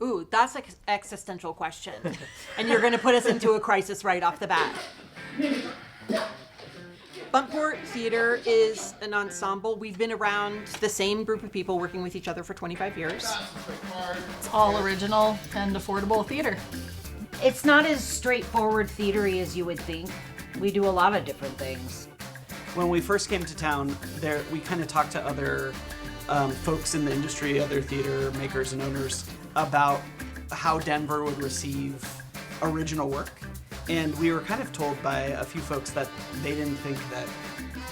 Ooh, that's like an existential question. And you're going to put us into a crisis right off the bat. Buntport Theater is an ensemble. We've been around the same group of people working with each other for 25 years. It's all original and affordable theater. It's not as straightforward theatery as you would think. We do a lot of different things. When we first came to town, we kind of talked to other folks in the industry, other theater makers and owners, about how Denver would receive original work. And we were kind of told by a few folks that they didn't think that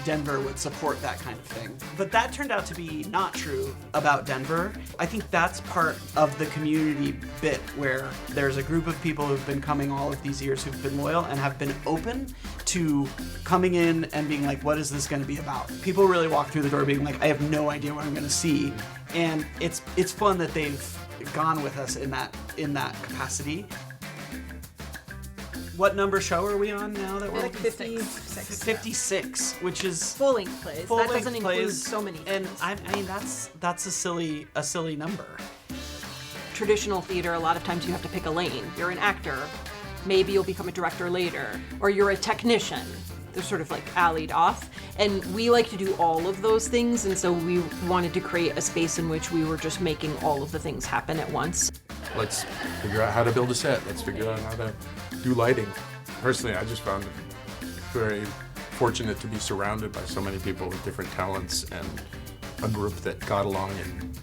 Denver would support that kind of thing. But that turned out to be not true about Denver. I think that's part of the community bit where there's a group of people who've been coming all of these years who've been loyal and have been open to coming in and being like, what is this going to be about? People really walk through the door being like, I have no idea what I'm going to see. And it's fun that they've gone with us in that capacity. What number show are we on now that we're Like 56, which is full-length plays. That doesn't include so many and things. I mean that's a silly number. Traditional theater, a lot of times you have to pick a lane. You're an actor, maybe you'll become a director later, or you're a technician. They're sort of like allied off, and we like to do all of those things, and so we wanted to create a space in which we were just making all of the things happen at once. Let's figure out how to build a set. Let's figure out how to do lighting. Personally, I just found it very fortunate to be surrounded by so many people with different talents and a group that got along and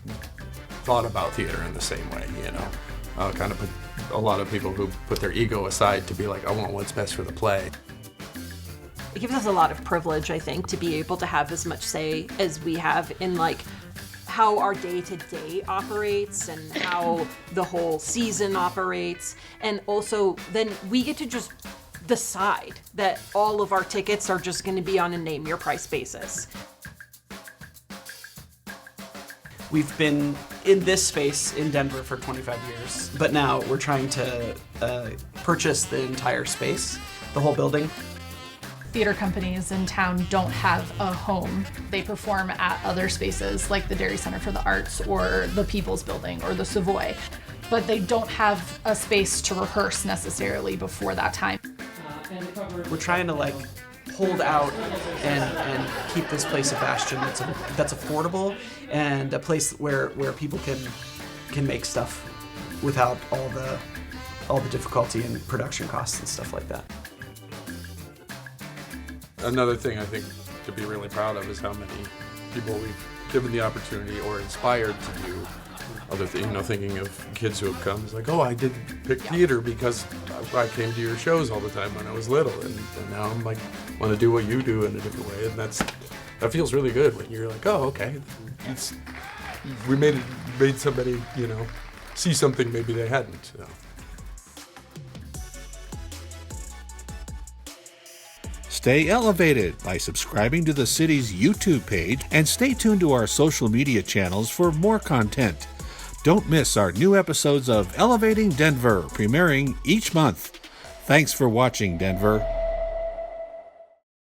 thought about theater in the same way, you know. Kind of put a lot of people who put their ego aside to be like, I want what's best for the play. It gives us a lot of privilege, I think, to be able to have as much say as we have in like how our day-to-day operates and how the whole season operates. And also then we get to just decide that all of our tickets are just going to be on a name your price basis. We've been in this space in Denver for 25 years, but now we're trying to purchase the entire space, the whole building. Theater companies in town don't have a home. They perform at other spaces like the Dairy Center for the Arts or the People's Building or the Savoy, but they don't have a space to rehearse necessarily before that time. We're trying to like hold out and keep this place a bastion that's affordable and a place where people can make stuff without all the difficulty and production costs and stuff like that. Another thing I think to be really proud of is how many people we've given the opportunity or inspired to do other things. You know, thinking of kids who have come, it's like, oh, I did pick theater because I came to your shows all the time when I was little, and now I'm like, want to do what you do in a different way, and that feels really good when you're like, oh, okay, we made somebody, you know, see something maybe they hadn't. So. Stay elevated by subscribing to the city's YouTube page and stay tuned to our social media channels for more content. Don't miss our new episodes of Elevating Denver, premiering each month. Thanks for watching, Denver.